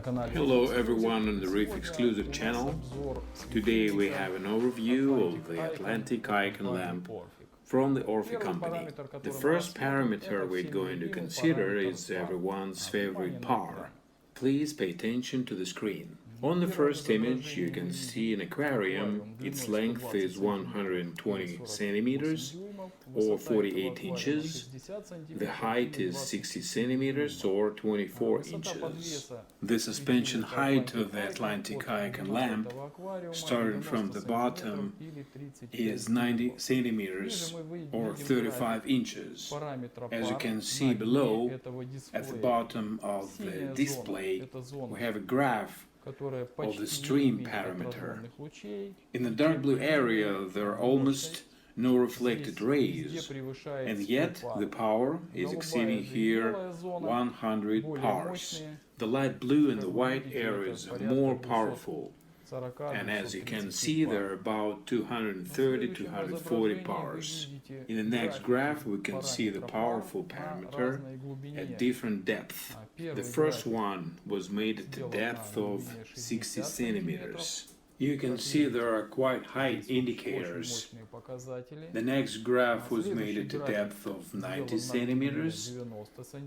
Hello everyone on the Reef exclusive channel. Today we have an overview of the Atlantic iCon lamp from the Orphek company. The first parameter we're going to consider is everyone's favorite par. Please pay attention to the screen. On the first image you can see an aquarium. Its length is 120 centimeters or 48 inches. The height is 60 centimeters or 24 inches. The suspension height of the Atlantic iCon lamp, starting from the bottom, is 90 centimeters or 35 inches. As you can see below, at the bottom of the display, we have a graph of the stream parameter. In the dark blue area there are almost no reflected rays, and yet the power is exceeding here 100 pars. The light blue and the white areas are more powerful, and as you can see there are about 230-240 pars. In the next graph we can see the powerful parameter at different depth. The first one was made at a depth of 60 centimeters. You can see there are quite high indicators. The next graph was made at a depth of 90 centimeters,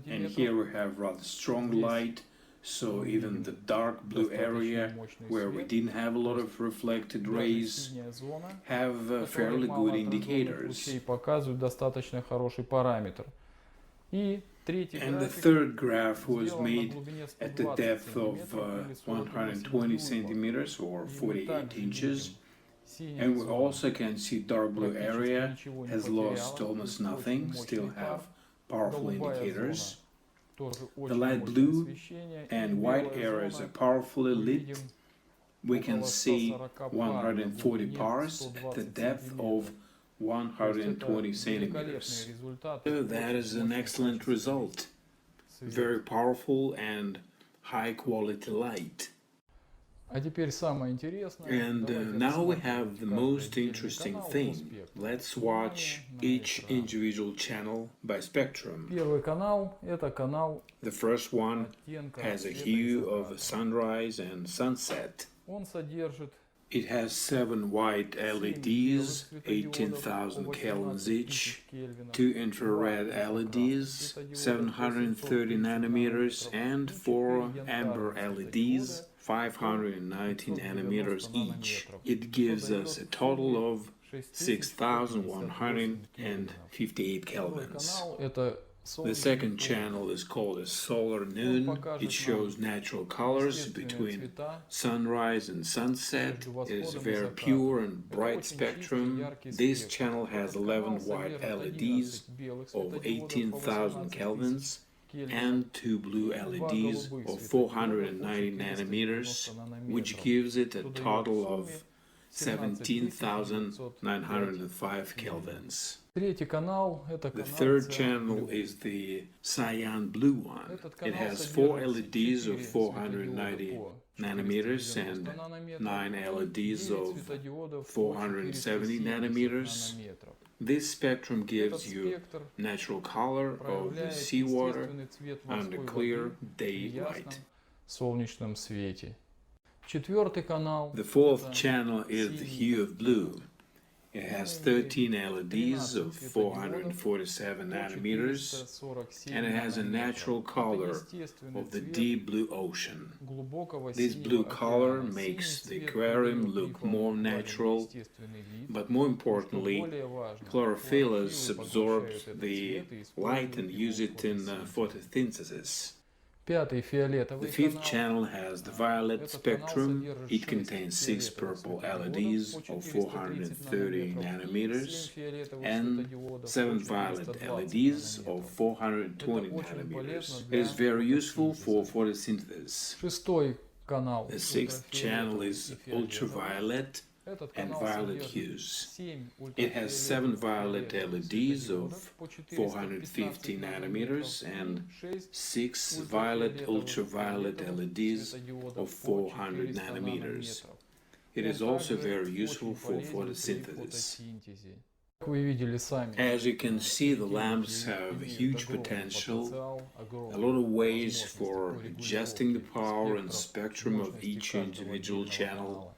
and here we have rather strong light, so even the dark blue area, where we didn't have a lot of reflected rays, have fairly good indicators. And the third graph was made at the depth of 120 centimeters or 48 inches. And we also can see dark blue area has lost almost nothing, still have powerful indicators. The light blue and white areas are powerfully lit. We can see 140 pars at the depth of 120 centimeters. So that is an excellent result. Very powerful and high quality light. And now we have the most interesting thing. Let's watch each individual channel by spectrum. The first one has a hue of sunrise and sunset. It has 7 white LEDs, 18,000 kelvins each, 2 infrared LEDs, 730 nanometers, and 4 amber LEDs, 590 nanometers each. It gives us a total of 6,158 kelvins. The second channel is called a solar noon. It shows natural colors between sunrise and sunset. It is a very pure and bright spectrum. This channel has 11 white LEDs of 18,000 kelvins and 2 blue LEDs of 490 nanometers, which gives it a total of 17,905 kelvins. The third channel is the cyan blue one. It has 4 LEDs of 490 nanometers and 9 LEDs of 470 nanometers. This spectrum gives you natural color of the seawater under clear daylight. The fourth channel is the hue of blue. It has 13 LEDs of 447 nanometers, and it has a natural color of the deep blue ocean. This blue color makes the aquarium look more natural, but more importantly, chlorophyll absorbs the light and uses it in photosynthesis. The fifth channel has the violet spectrum. It contains 6 purple LEDs of 430 nanometers and 7 violet LEDs of 420 nanometers. It is very useful for photosynthesis. The sixth channel is ultraviolet and violet hues. It has 7 violet LEDs of 450 nanometers and 6 violet ultraviolet LEDs of 400 nanometers. It is also very useful for photosynthesis. As you can see, the lamps have huge potential, a lot of ways for adjusting the power and spectrum of each individual channel.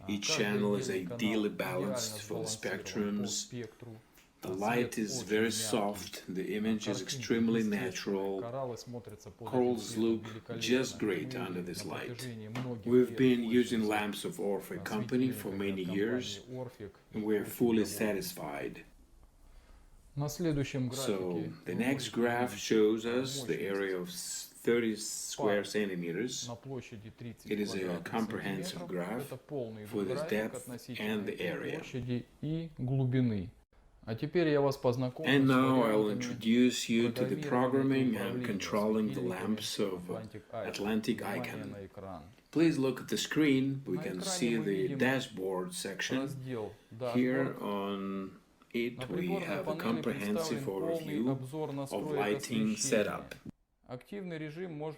Each channel is ideally balanced for the spectrums. The light is very soft, the image is extremely natural. Corals look just great under this light. We've been using lamps of Orphek company for many years, and we're fully satisfied. So, the next graph shows us the area of 30 square centimeters. It is a comprehensive graph for the depth and the area. And now I'll introduce you to the programming and controlling the lamps of Atlantik iCon. Please look at the screen. We can see the dashboard section. Here on it we have a comprehensive overview of lighting setup.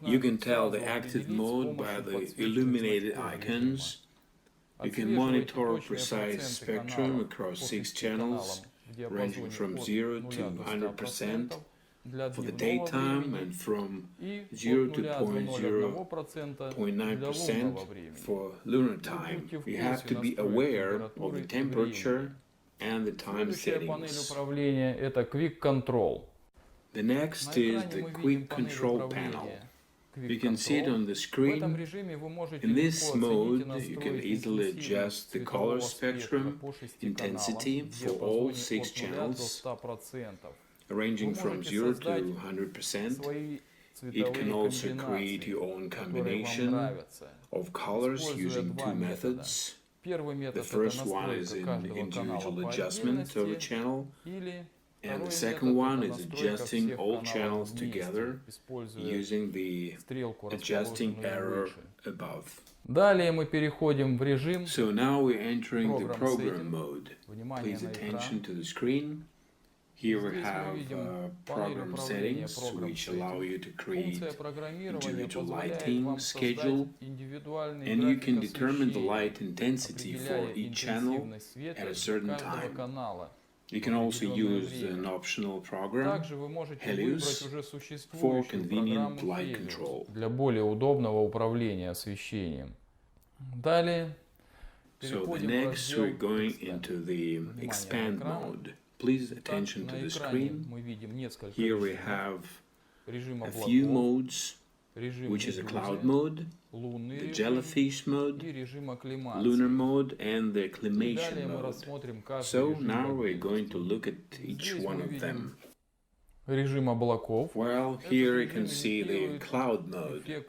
You can tell the active mode by the illuminated icons. You can monitor precise spectrum across 6 channels, ranging from 0 to 100% for the daytime and from 0 to 0.9% for lunar time. You have to be aware of the temperature and the time settings. The next is the quick control panel. You can see it on the screen. In this mode, you can easily adjust the color spectrum intensity for all 6 channels, ranging from 0 to 100%. It can also create your own combination of colors using 2 methods. The first one is in individual adjustment of a channel, and the second one is adjusting all channels together using the adjusting arrow above. So now we're entering the program mode. Please attention to the screen. Here we have program settings, which allow you to create individual lighting schedule, and you can determine the light intensity for each channel at a certain time. You can also use an optional program, Helios, for convenient light control. So the next we're going into the expand mode. Please attention to the screen. Here we have a few modes, which is a cloud mode, the jellyfish mode, lunar mode, and the acclimation mode. So now we're going to look at each one of them. Well, here you can see the cloud mode,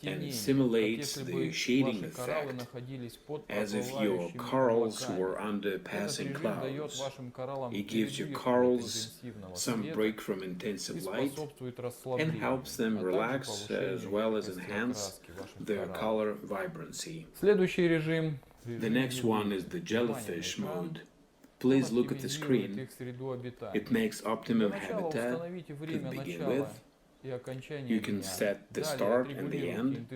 and it simulates the shading effect, as if your corals were under passing clouds. It gives your corals some break from intensive light and helps them relax as well as enhance their color vibrancy. The next one is the jellyfish mode. Please look at the screen. It makes optimum habitat to begin with. You can set the start and the end,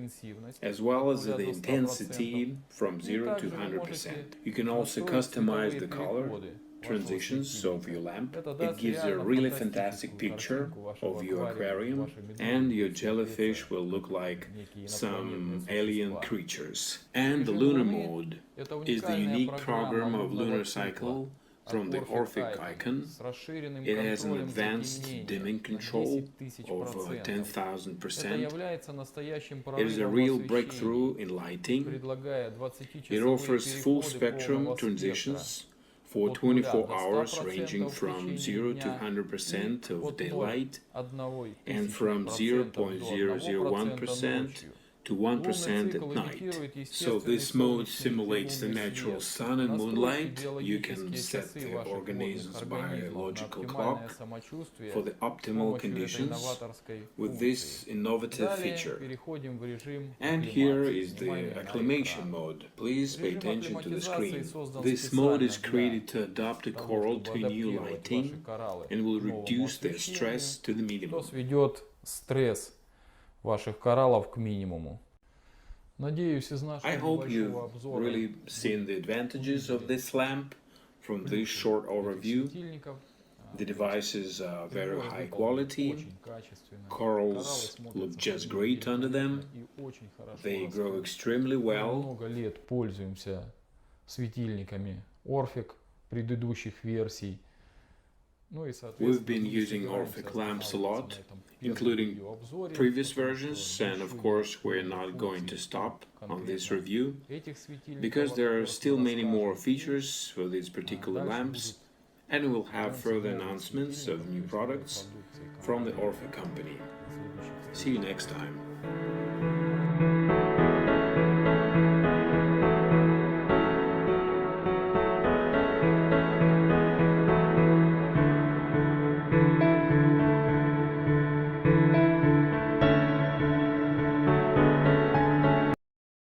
as well as the intensity from 0 to 100%. You can also customize the color transitions of your lamp. It gives a really fantastic picture of your aquarium, and your jellyfish will look like some alien creatures. And the lunar mode is the unique program of lunar cycle from the Orphek icon. It has an advanced dimming control of 10,000%. It is a real breakthrough in lighting. It offers full spectrum transitions for 24 hours, ranging from 0 to 100% of daylight and from 0.001% to 1% at night. So this mode simulates the natural sun and moonlight. You can set the organism's biological clock for the optimal conditions with this innovative feature. And here is the acclimation mode. Please pay attention to the screen. This mode is created to adapt a coral to new lighting and will reduce their stress to the minimum. Ваших кораллов к минимуму. I hope you've really seen the advantages of this lamp from this short overview, the devices are very high quality, corals look just great under them, they grow extremely well. Много лет пользуемся светильниками Orphek предыдущих версий. We've been using Orphek lamps a lot, including previous versions, and of course we're not going to stop on this review, because there are still many more features for these particular lamps, and we'll have further announcements of new products from the Orphek company. See you next time.